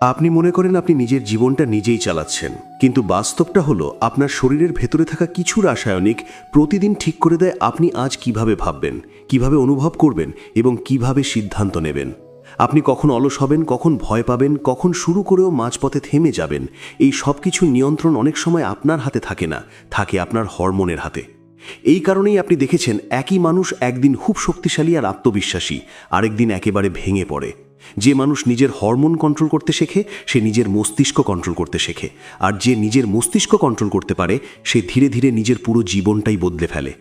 আপনি মনে করেন আপনি নিজের জীবনটা নিজেই চালাচ্ছেন, কিন্তু বাস্তবটা হলো আপনার শরীরের ভেতরে থাকা কিছু রাসায়নিক প্রতিদিন ঠিক করে দেয় আপনি আজ কিভাবে ভাববেন, কিভাবে অনুভব করবেন এবং কিভাবে সিদ্ধান্ত নেবেন। আপনি কখন অলস হবেন, কখন ভয় পাবেন, কখন শুরু করেও মাঝপথে থেমে যাবেন, এই সব কিছু নিয়ন্ত্রণ অনেক সময় আপনার হাতে থাকে না, থাকে আপনার হরমোনের হাতে। এই কারণেই আপনি দেখেছেন একই মানুষ একদিন খুব শক্তিশালী আর আত্মবিশ্বাসী, আরেকদিন একেবারে ভেঙে পড়ে। যে মানুষ নিজের হরমোন কন্ট্রোল করতে শেখে সে নিজের মস্তিষ্ক কন্ট্রোল করতে শেখে, আর যে নিজের মস্তিষ্ক কন্ট্রোল করতে পারে সে ধীরে ধীরে নিজের পুরো জীবনটাই বদলে ফেলে।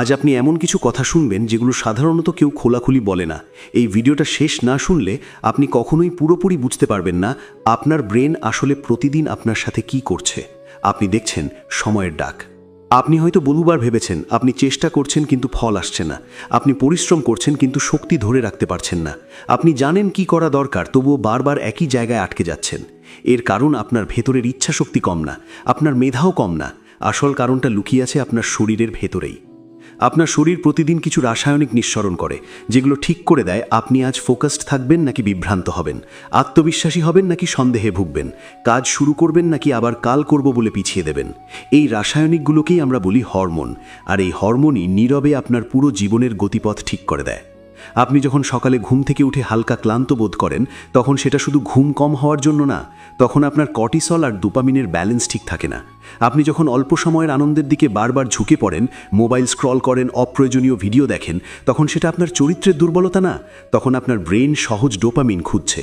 আজ আপনি এমন কিছু কথা শুনবেন যেগুলো সাধারণত কেউ খোলাখুলি বলে না। এই ভিডিওটা শেষ না শুনলে আপনি কখনোই পুরোপুরি বুঝতে পারবেন না আপনার ব্রেন আসলে প্রতিদিন আপনার সাথে কি করছে। আপনি দেখছেন সময়ের ডাক। আপনি হয়তো বহুবার ভেবেছেন আপনি চেষ্টা করছেন কিন্তু ফল আসছে না, আপনি পরিশ্রম করছেন কিন্তু শক্তি ধরে রাখতে পারছেন না, আপনি জানেন কি করা দরকার তবুও বারবার একই জায়গায় আটকে যাচ্ছেন। এর কারণ আপনার ভেতরের ইচ্ছাশক্তি কম না, আপনার মেধাও কম না, আসল কারণটা লুকিয়ে আছে আপনার শরীরের ভেতরেই। আপনার শরীর প্রতিদিন কিছু রাসায়নিক নিঃসরণ করে যেগুলো ঠিক করে দেয় আপনি আজ ফোকাসড থাকবেন নাকি বিভ্রান্ত হবেন, আত্মবিশ্বাসী হবেন নাকি সন্দেহে ভুগবেন, কাজ শুরু করবেন নাকি আবার কাল করব বলে পিছিয়ে দেবেন। এই রাসায়নিকগুলোকেই আমরা বলি হরমোন, আর এই হরমোনই নীরবে আপনার পুরো জীবনের গতিপথ ঠিক করে দেয়। আপনি যখন সকালে ঘুম থেকে উঠে হালকা ক্লান্ত বোধ করেন তখন সেটা শুধু ঘুম কম হওয়ার জন্য না, তখন আপনার কর্টিসল আর ডোপামিনের ব্যালেন্স ঠিক থাকে না। আপনি যখন অল্প সময়ের আনন্দের দিকে বারবার ঝুঁকে পড়েন, মোবাইল স্ক্রল করেন, অপ্রয়োজনীয় ভিডিও দেখেন, তখন সেটা আপনার চরিত্রের দুর্বলতা না, তখন আপনার ব্রেন সহজ ডোপামিন খুঁজছে।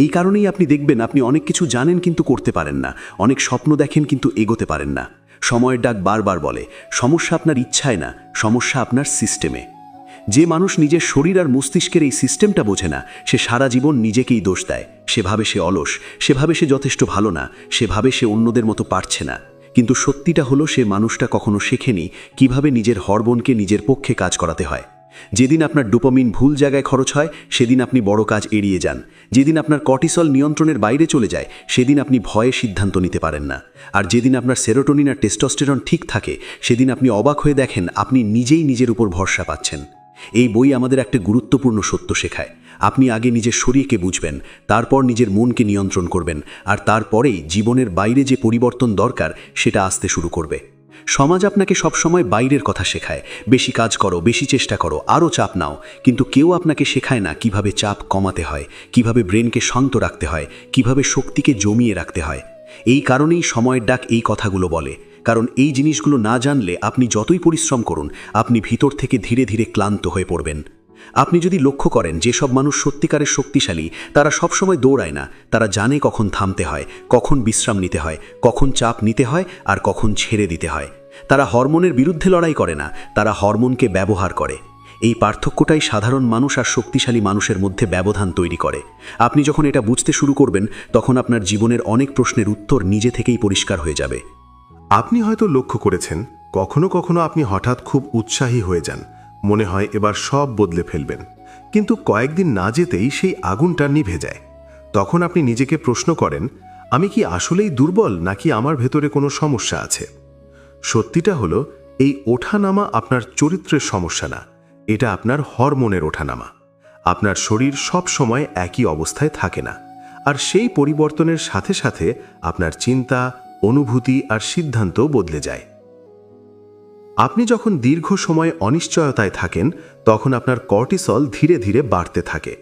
এই কারণেই আপনি দেখবেন আপনি অনেক কিছু জানেন কিন্তু করতে পারেন না, অনেক স্বপ্ন দেখেন কিন্তু এগোতে পারেন না। সময়ের ডাক বারবার বলে সমস্যা আপনার ইচ্ছায় না, সমস্যা আপনার সিস্টেমে। যে মানুষ নিজের শরীর আর মস্তিষ্কের এই সিস্টেমটা বোঝে না সে সারা জীবন নিজেকেই দোষ দেয়। সেভাবে সে অলস, সেভাবে সে যথেষ্ট ভালো না, সেভাবে সে অন্যদের মতো পারছে না। কিন্তু সত্যিটা হলো সে মানুষটা কখনো শেখেনি কিভাবে নিজের হরমোনকে নিজের পক্ষে কাজ করাতে হয়। যেদিন আপনার ডোপামিন ভুল জায়গায় খরচ হয় সেদিন আপনি বড় কাজ এড়িয়ে যান। যেদিন আপনার কর্টিসল নিয়ন্ত্রণের বাইরে চলে যায় সেদিন আপনি ভয়ে সিদ্ধান্ত নিতে পারেন না। আর যেদিন আপনার সেরোটোনিন আর টেস্টোস্টেরন ঠিক থাকে সেদিন আপনি অবাক হয়ে দেখেন আপনি নিজেই নিজের উপর ভরসা পাচ্ছেন। এই বই আমাদের একটা গুরুত্বপূর্ণ সত্য শেখায়। আপনি আগে নিজের শরীরকে বুঝবেন, তারপর নিজের মনকে নিয়ন্ত্রণ করবেন, আর তারপরেই জীবনের বাইরে যে পরিবর্তন দরকার সেটা আসতে শুরু করবে। সমাজ আপনাকে সবসময় বাইরের কথা শেখায়, বেশি কাজ করো, বেশি চেষ্টা করো, আরও চাপ নাও, কিন্তু কেউ আপনাকে শেখায় না কিভাবে চাপ কমাতে হয়, কিভাবে ব্রেনকে শান্ত রাখতে হয়, কিভাবে শক্তিকে জমিয়ে রাখতে হয়। এই কারণেই সময়ের ডাক এই কথাগুলো বলে, কারণ এই জিনিসগুলো না জানলে আপনি যতই পরিশ্রম করুন আপনি ভিতর থেকে ধীরে ধীরে ক্লান্ত হয়ে পড়বেন। আপনি যদি লক্ষ্য করেন যেসব মানুষ সত্যিকারের শক্তিশালী তারা সবসময় দৌড়ায় না, তারা জানে কখন থামতে হয়, কখন বিশ্রাম নিতে হয়, কখন চাপ নিতে হয় আর কখন ছেড়ে দিতে হয়। তারা হরমোনের বিরুদ্ধে লড়াই করে না, তারা হরমোনকে ব্যবহার করে। এই পার্থক্যটাই সাধারণ মানুষ আর শক্তিশালী মানুষের মধ্যে ব্যবধান তৈরি করে। আপনি যখন এটা বুঝতে শুরু করবেন তখন আপনার জীবনের অনেক প্রশ্নের উত্তর নিজে থেকেই পরিষ্কার হয়ে যাবে। আপনি হয়তো লক্ষ্য করেছেন কখনো কখনো আপনি হঠাৎ খুব উৎসাহী হয়ে যান, মনে হয় এবার সব বদলে ফেলবেন, কিন্তু কয়েকদিন না যেতেই সেই আগুনটা নিভে যায়। তখন আপনি নিজেকে প্রশ্ন করেন, আমি কি আসলেই দুর্বল নাকি আমার ভেতরে কোনো সমস্যা আছে? সত্যিটা হলো এই ওঠানামা আপনার চরিত্রের সমস্যা না, এটা আপনার হরমোনের ওঠানামা। আপনার শরীর সব সময় একই অবস্থায় থাকে না, আর সেই পরিবর্তনের সাথে সাথে আপনার চিন্তা, অনুভূতি আর সিদ্ধান্ত বদলে যায়। আপনি যখন দীর্ঘ সময় অনিশ্চয়তায় থাকেন তখন আপনার কর্টিসল ধীরে ধীরে বাড়তে থাকে।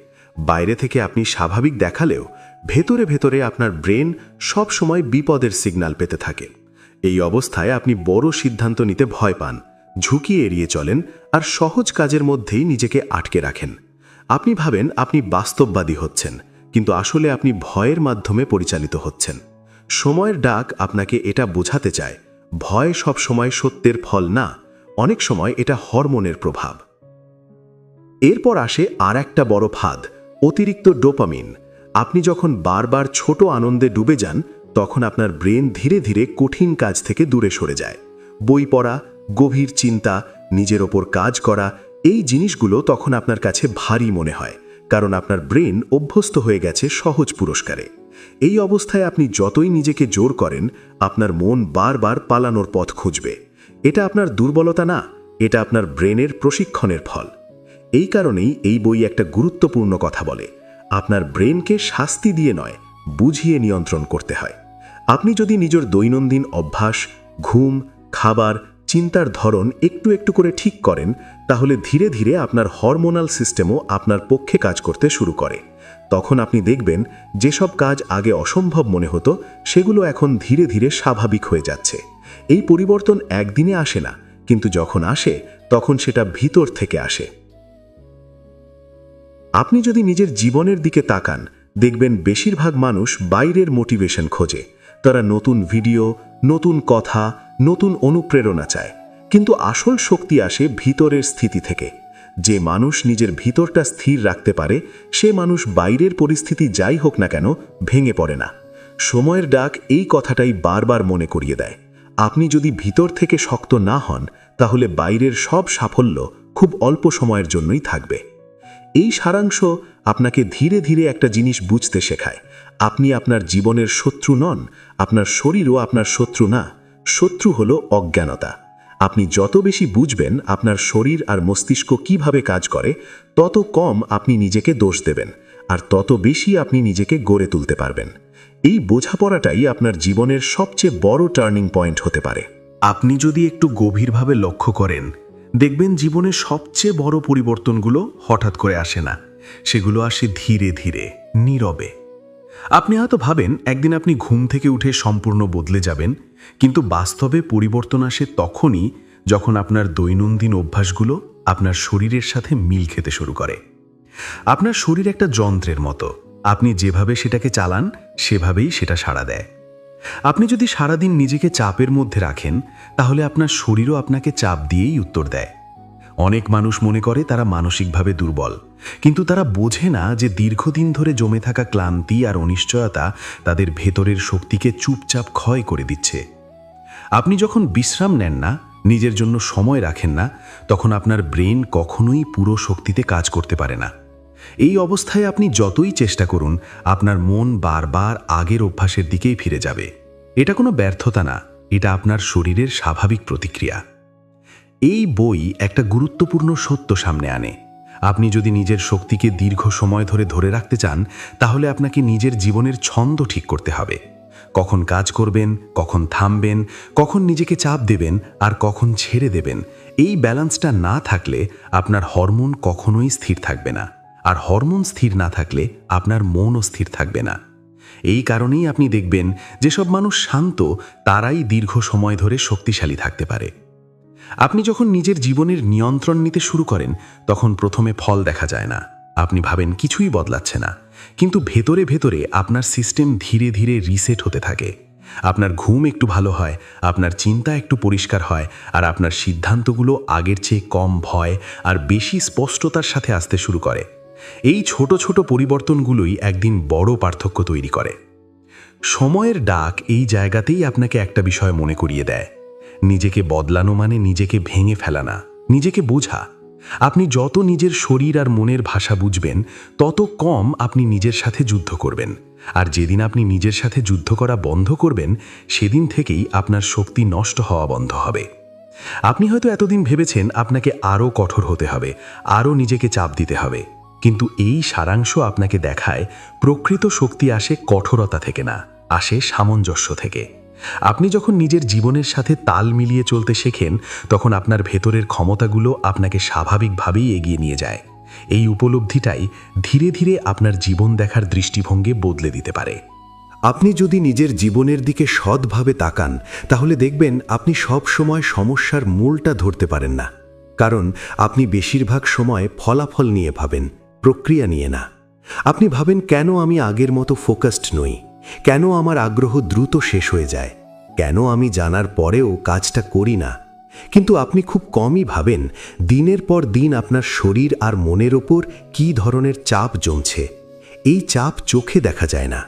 বাইরে থেকে আপনি স্বাভাবিক দেখালেও ভেতরে ভেতরে আপনার ব্রেন সব সময় বিপদের সিগন্যাল পেতে থাকে। এই অবস্থায় আপনি বড় সিদ্ধান্ত নিতে ভয় পান, ঝুঁকি এড়িয়ে চলেন আর সহজ কাজের মধ্যেই নিজেকে আটকে রাখেন। আপনি ভাবেন আপনি বাস্তববাদী হচ্ছেন, কিন্তু আসলে আপনি ভয়ের মাধ্যমে পরিচালিত হচ্ছেন। সময়ের ডাক আপনাকে এটা বোঝাতে চায়, ভয় সব সময় সত্যের ফল না, অনেক সময় এটা হরমোনের প্রভাব। এরপর আসে আর একটা বড় ফাঁদ, অতিরিক্ত ডোপামিন। আপনি যখন বারবার ছোট আনন্দে ডুবে যান তখন আপনার ব্রেন ধীরে ধীরে কঠিন কাজ থেকে দূরে সরে যায়। বই পড়া, গভীর চিন্তা, নিজের ওপর কাজ করা, এই জিনিসগুলো তখন আপনার কাছে ভারী মনে হয়, কারণ আপনার ব্রেন অভ্যস্ত হয়ে গেছে সহজ পুরস্কারে। এই অবস্থায় আপনি যতই নিজেকে জোর করেন আপনার মন বারবার পালানোর পথ খুঁজবে। এটা আপনার দুর্বলতা না, এটা আপনার ব্রেনের প্রশিক্ষণের ফল। এই কারণেই এই বই একটা গুরুত্বপূর্ণ কথা বলে, আপনার ব্রেনকে শাস্তি দিয়ে নয় বুঝিয়ে নিয়ন্ত্রণ করতে হয়। আপনি যদি নিজের দৈনন্দিন অভ্যাস, ঘুম, খাবার, চিন্তার ধরন একটু একটু করে ঠিক করেন, তাহলে ধীরে ধীরে আপনার হরমোনাল সিস্টেমও আপনার পক্ষে কাজ করতে শুরু করে। তখন আপনি দেখবেন যেসব কাজ আগে অসম্ভব মনে হতো সেগুলো এখন ধীরে ধীরে স্বাভাবিক হয়ে যাচ্ছে। এই পরিবর্তন একদিনে আসে না, কিন্তু যখন আসে তখন সেটা ভিতর থেকে আসে। আপনি যদি নিজের জীবনের দিকে তাকান, দেখবেন বেশিরভাগ মানুষ বাইরের মোটিভেশন খোঁজে। তারা নতুন ভিডিও, নতুন কথা, নতুন অনুপ্রেরণা চায়। কিন্তু আসল শক্তি আসে ভিতরের স্থিতি থেকে। যে মানুষ নিজের ভিতরটা স্থির রাখতে পারে, সে মানুষ বাইরের পরিস্থিতি যাই হোক না কেন ভেঙে পড়ে না। সময়ের ডাক এই কথাটাই বারবার মনে করিয়ে দেয়। আপনি যদি ভিতর থেকে শক্ত না হন, তাহলে বাইরের সব সাফল্য খুব অল্প সময়ের জন্যই থাকবে। এই সারাংশ আপনাকে ধীরে ধীরে একটা জিনিস বুঝতে শেখায়। আপনি আপনার জীবনের শত্রু নন, আপনার শরীরও আপনার শত্রু না। শত্রু হলো অজ্ঞানতা। আপনি যত বেশি বুঝবেন আপনার শরীর আর মস্তিষ্ক কিভাবে কাজ করে, তত কম আপনি নিজেকে দোষ দেবেন, আর তত বেশি আপনি নিজেকে গড়ে তুলতে পারবেন। এই বোঝাপড়াটাই আপনার জীবনের সবচেয়ে বড় টার্নিং পয়েন্ট হতে পারে। আপনি যদি একটু গভীরভাবে লক্ষ্য করেন, দেখবেন জীবনের সবচেয়ে বড় পরিবর্তনগুলো হঠাৎ করে আসে না, সেগুলো আসে ধীরে ধীরে, নীরবে। আপনি হয়তো ভাবেন একদিন আপনি ঘুম থেকে উঠে সম্পূর্ণ বদলে যাবেন, কিন্তু বাস্তবে পরিবর্তন আসে তখনই যখন আপনার দৈনন্দিন অভ্যাসগুলো আপনার শরীরের সাথে মিল খেতে শুরু করে। আপনার শরীর একটা যন্ত্রের মতো, আপনি যেভাবে সেটাকে চালান সেভাবেই সেটা সাড়া দেয়। আপনি যদি সারাদিন নিজেকে চাপের মধ্যে রাখেন, তাহলে আপনার শরীরও আপনাকে চাপ দিয়েই উত্তর দেয়। অনেক মানুষ মনে করে তারা মানসিকভাবে দুর্বল, কিন্তু তারা বোঝে না যে দীর্ঘদিন ধরে জমে থাকা ক্লান্তি আর অনিশ্চয়তা তাদের ভেতরের শক্তিকে চুপচাপ ক্ষয় করে দিচ্ছে। আপনি যখন বিশ্রাম নেন না, নিজের জন্য সময় রাখেন না, তখন আপনার ব্রেন কখনোই পুরো শক্তিতে কাজ করতে পারে না। এই অবস্থায় আপনি যতই চেষ্টা করুন, আপনার মন বারবার আগের অভ্যাসের দিকেই ফিরে যাবে। এটা কোনো ব্যর্থতা না, এটা আপনার শরীরের স্বাভাবিক প্রতিক্রিয়া। এই বই একটা গুরুত্বপূর্ণ সত্য সামনে আনে। আপনি যদি নিজের শক্তিকে দীর্ঘ সময় ধরে ধরে রাখতে চান, তাহলে আপনাকে নিজের জীবনের ছন্দ ঠিক করতে হবে। কখন কাজ করবেন, কখন থামবেন, কখন নিজেকে চাপ দেবেন আর কখন ছেড়ে দেবেন। এই ব্যালেন্সটা না থাকলে আপনার হরমোন কখনোই স্থির থাকবে না, আর হরমোন স্থির না থাকলে আপনার মনও স্থির থাকবে না। এই কারণেই আপনি দেখবেন যেসব মানুষ শান্ত, তারাই দীর্ঘ সময় ধরে শক্তিশালী থাকতে পারে। আপনি যখন নিজের জীবনের নিয়ন্ত্রণ নিতে শুরু করেন, তখন প্রথমে ফল দেখা যায় না। আপনি ভাবেন কিছুই বদলাচ্ছে না, কিন্তু ভেতরে ভেতরে আপনার সিস্টেম ধীরে ধীরে রিসেট হতে থাকে। আপনার ঘুম একটু ভালো হয়, আপনার চিন্তা একটু পরিষ্কার হয়, আর আপনার সিদ্ধান্তগুলো আগের চেয়ে কম ভয় আর বেশি স্পষ্টতার সাথে আসতে শুরু করে। এই ছোট ছোট পরিবর্তনগুলোই একদিন বড় পার্থক্য তৈরি করে। সময়ের ডাক এই জায়গাতেই আপনাকে একটা বিষয় মনে করিয়ে দেয়। নিজেকে বদলানো মানে নিজেকে ভেঙে ফেলা না, নিজেকে বোঝা। আপনি যত নিজের শরীর আর মনের ভাষা বুঝবেন, তত কম আপনি নিজের সাথে যুদ্ধ করবেন। আর যেদিন আপনি নিজের সাথে যুদ্ধ করা বন্ধ করবেন, সেদিন থেকেই আপনার শক্তি নষ্ট হওয়া বন্ধ হবে। আপনি হয়তো এতদিন ভেবেছেন আপনাকে আরও কঠোর হতে হবে, আরও নিজেকে চাপ দিতে হবে, কিন্তু এই সারাংশ আপনাকে দেখায় প্রকৃত শক্তি আসে কঠোরতা থেকে না, আসে সামঞ্জস্য থেকে। আপনি যখন নিজের জীবনের সাথে তাল মিলিয়ে চলতে শেখেন, তখন আপনার ভেতরের ক্ষমতাগুলো আপনাকে স্বাভাবিকভাবেই এগিয়ে নিয়ে যায়। এই উপলব্ধিটাই ধীরে ধীরে আপনার জীবন দেখার দৃষ্টিভঙ্গি বদলে দিতে পারে। আপনি যদি নিজের জীবনের দিকে সৎভাবে তাকান, তাহলে দেখবেন আপনি সব সময় সমস্যার মূলটা ধরতে পারেন না। কারণ আপনি বেশিরভাগ সময় ফলাফল নিয়ে ভাবেন, প্রক্রিয়া নিয়ে না। আপনি ভাবেন, কেন আমি আগের মতো ফোকাসড নই, কেন আমার আগ্রহ দ্রুত শেষ হয়ে যায়, কেন আমি জানার পরেও কাজটা করি না। কিন্তু আপনি খুব কমই ভাবেন দিনের পর দিন আপনার শরীর আর মনের ওপর কী ধরনের চাপ জমছে। এই চাপ চোখে দেখা যায় না,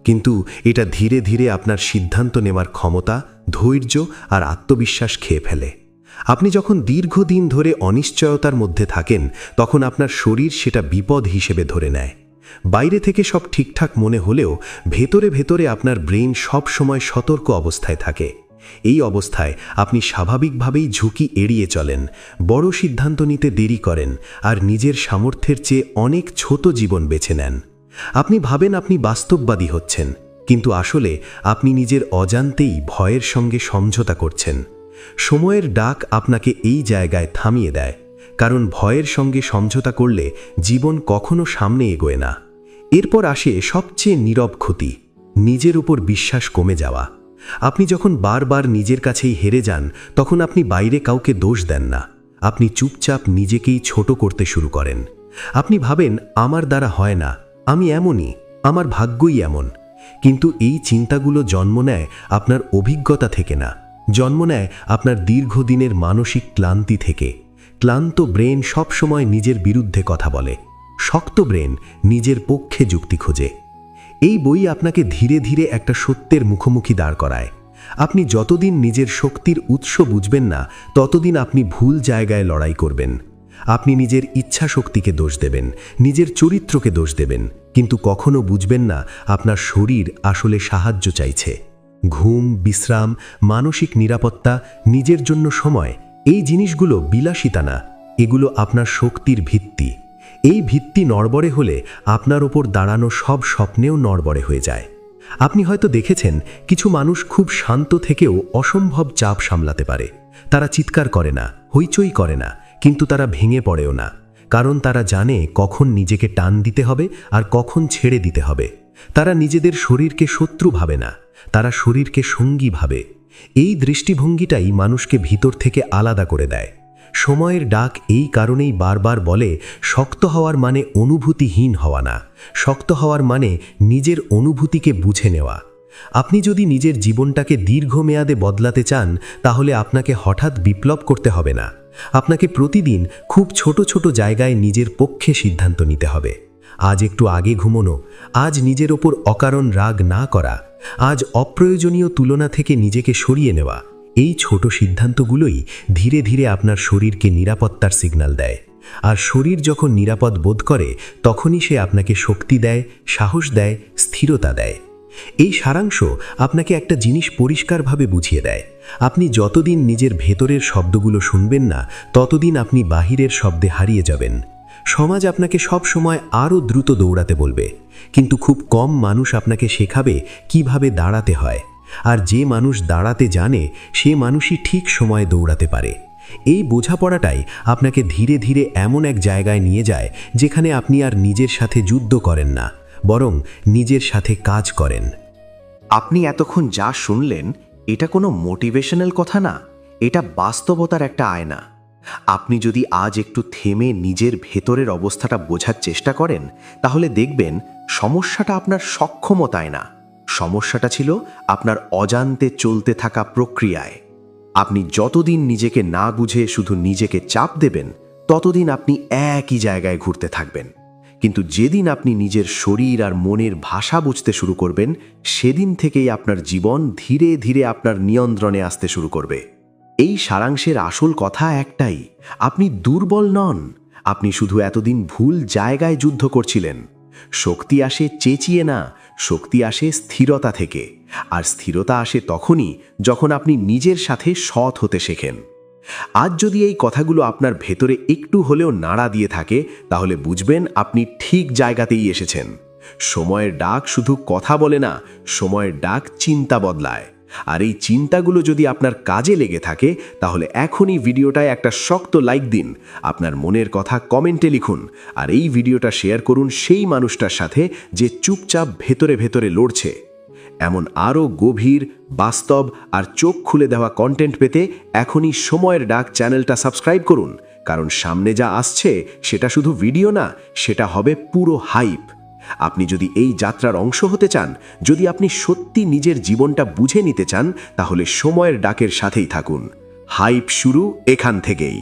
কিন্তু এটা ধীরে ধীরে আপনার সিদ্ধান্ত নেওয়ার ক্ষমতা, ধৈর্য আর আত্মবিশ্বাস খেয়ে ফেলে। আপনি যখন দীর্ঘদিন ধরে অনিশ্চয়তার মধ্যে থাকেন, তখন আপনার শরীর সেটা বিপদ হিসেবে ধরে নেয়। বাইরে থেকে সব ঠিকঠাক মনে হলেও ভেতরে ভেতরে আপনার ব্রেন সব সময় সতর্ক অবস্থায় থাকে। এই অবস্থায় আপনি স্বাভাবিকভাবেই ঝুঁকি এড়িয়ে চলেন, বড় সিদ্ধান্ত নিতে দেরি করেন আর নিজের সামর্থ্যের চেয়ে অনেক ছোট জীবন বেছে নেন। আপনি ভাবেন আপনি বাস্তববাদী হচ্ছেন, কিন্তু আসলে আপনি নিজের অজান্তেই ভয়ের সঙ্গে সমঝোতা করছেন। সময়ের ডাক আপনাকে এই জায়গায় থামিয়ে দেয়, কারণ ভয়ের সঙ্গে সমঝোতা করলে জীবন কখনো সামনে এগোয় না। এরপর আসে সবচেয়ে নীরব ক্ষতি, নিজের উপর বিশ্বাস কমে যাওয়া। আপনি যখন বারবার নিজের কাছেই হেরে যান, তখন আপনি বাইরে কাউকে দোষ দেন না, আপনি চুপচাপ নিজেকেই ছোট করতে শুরু করেন। আপনি ভাবেন আমার দ্বারা হয় না, আমি এমনই, আমার ভাগ্যই এমন। কিন্তু এই চিন্তাগুলো জন্ম নেয় আপনার অভিজ্ঞতা থেকে না, জন্ম নেয় আপনার দীর্ঘদিনের মানসিক ক্লান্তি থেকে। ক্লান্ত ব্রেন সবসময় নিজের বিরুদ্ধে কথা বলে, শক্ত ব্রেন নিজের পক্ষে যুক্তি খোঁজে। এই বই আপনাকে ধীরে ধীরে একটা সত্যের মুখোমুখি দাঁড় করায়। আপনি যতদিন নিজের শক্তির উৎস বুঝবেন না, ততদিন আপনি ভুল জায়গায় লড়াই করবেন। আপনি নিজের ইচ্ছা শক্তিকে দোষ দেবেন, নিজের চরিত্রকে দোষ দেবেন, কিন্তু কখনো বুঝবেন না আপনার শরীর আসলে সাহায্য চাইছে। ঘুম, বিশ্রাম, মানসিক নিরাপত্তা, নিজের জন্য সময়, এই জিনিসগুলো বিলাসিতা না, এগুলো আপনার শক্তির ভিত্তি। এই ভিত্তি নড়বড়ে হলে আপনার ওপর দাঁড়ানো সব স্বপ্নেও নড়বড়ে হয়ে যায়। আপনি হয়তো দেখেছেন কিছু মানুষ খুব শান্ত থেকেও অসম্ভব চাপ সামলাতে পারে। তারা চিৎকার করে না, হইচই করে না, কিন্তু তারা ভেঙে পড়েও না, কারণ তারা জানে কখন নিজেকে টান দিতে হবে আর কখন ছেড়ে দিতে হবে। তারা নিজেদের শরীরকে শত্রু ভাবে না, তারা শরীরকে সঙ্গী ভাবে। এই দৃষ্টিভঙ্গিটাই মানুষকে ভিতর থেকে আলাদা করে দেয়। সময়ের ডাক এই কারণেই বারবার বলে, শক্ত হওয়ার মানে অনুভূতিহীন হওয়া না, শক্ত হওয়ার মানে নিজের অনুভূতিকে বুঝে নেওয়া। আপনি যদি নিজের জীবনটাকে দীর্ঘমেয়াদে বদলাতে চান, তাহলে আপনাকে হঠাৎ বিপ্লব করতে হবে না, আপনাকে প্রতিদিন খুব ছোট ছোট জায়গায় নিজের পক্ষে সিদ্ধান্ত নিতে হবে। আজ একটু আগে ঘুমোনো, আজ নিজের ওপর অকারণ রাগ না করা, আজ অপ্রয়োজনীয় তুলনা থেকে নিজেকে সরিয়ে নেওয়া। এই ছোট সিদ্ধান্তগুলোই ধীরে ধীরে আপনার শরীরকে নিরাপত্তার সিগন্যাল দেয়। আর শরীর যখন নিরাপদ বোধ করে, তখনই সে আপনাকে শক্তি দেয়, সাহস দেয়, স্থিরতা দেয়। এই সারাংশ আপনাকে একটা জিনিস পরিষ্কারভাবে বুঝিয়ে দেয়, আপনি যতদিন নিজের ভেতরের শব্দগুলো শুনবেন না, ততদিন আপনি বাহিরের শব্দে হারিয়ে যাবেন। সমাজ আপনাকে সব সময় আরও দ্রুত দৌড়াতে বলবে, কিন্তু খুব কম মানুষ আপনাকে শেখাবে কিভাবে দাঁড়াতে হয়। আর যে মানুষ দাঁড়াতে জানে, সে মানুষই ঠিক সময়ে দৌড়াতে পারে। এই বোঝাপড়াটাই আপনাকে ধীরে ধীরে এমন এক জায়গায় নিয়ে যায়, যেখানে আপনি আর নিজের সাথে যুদ্ধ করেন না, বরং নিজের সাথে কাজ করেন। আপনি এতক্ষণ যা শুনলেন, এটা কোনো মোটিভেশনাল কথা না, এটা বাস্তবতার একটা আয়না। আপনি যদি আজ একটু থেমে নিজের ভেতরের অবস্থাটা বোঝার চেষ্টা করেন, তাহলে দেখবেন সমস্যাটা আপনার সক্ষমতায় না, সমস্যাটা ছিল আপনার অজান্তে চলতে থাকা প্রক্রিয়ায়। আপনি যতদিন নিজেকে না বুঝে শুধু নিজেকে চাপ দেবেন, ততদিন আপনি একই জায়গায় ঘুরতে থাকবেন। কিন্তু যেদিন আপনি নিজের শরীর আর মনের ভাষা বুঝতে শুরু করবেন, সেদিন থেকেই আপনার জীবন ধীরে ধীরে আপনার নিয়ন্ত্রণে আসতে শুরু করবে। এই সারাংশের আসল কথা একটাই, আপনি দুর্বল নন, আপনি শুধু এতদিন ভুল জায়গায় যুদ্ধ করছিলেন। শক্তি আসে চেঁচিয়ে না, শক্তি আসে স্থিরতা থেকে। আর স্থিরতা আসে তখনই যখন আপনি নিজের সাথে সৎ হতে শেখেন। আজ যদি এই কথাগুলো আপনার ভেতরে একটু হলেও নাড়া দিয়ে থাকে, তাহলে বুঝবেন আপনি ঠিক জায়গাতেই এসেছেন। সময়ের ডাক শুধু কথা বলে না, সময়ের ডাক চিন্তা বদলায়। আর এই চিন্তাগুলো যদি আপনার কাজে লেগে থাকে, তাহলে এখনই ভিডিওটায় একটা শক্ত লাইক দিন, আপনার মনের কথা কমেন্টে লিখুন, আর এই ভিডিওটা শেয়ার করুন সেই মানুষটার সাথে যে চুপচাপ ভেতরে ভেতরে লড়ছে। এমন আরও গভীর, বাস্তব আর চোখ খুলে দেওয়া কন্টেন্ট পেতে এখনই সময়ের ডাক চ্যানেলটা সাবস্ক্রাইব করুন, কারণ সামনে যা আসছে সেটা শুধু ভিডিও না, সেটা হবে পুরো হাইপ। আপনি যদি এই যাত্রার অংশ হতে চান, যদি আপনি সত্যি নিজের জীবনটা বুঝে নিতে চান, তাহলে সময়ের ডাকের সাথেই থাকুন। হাইপ শুরু এখান থেকেই।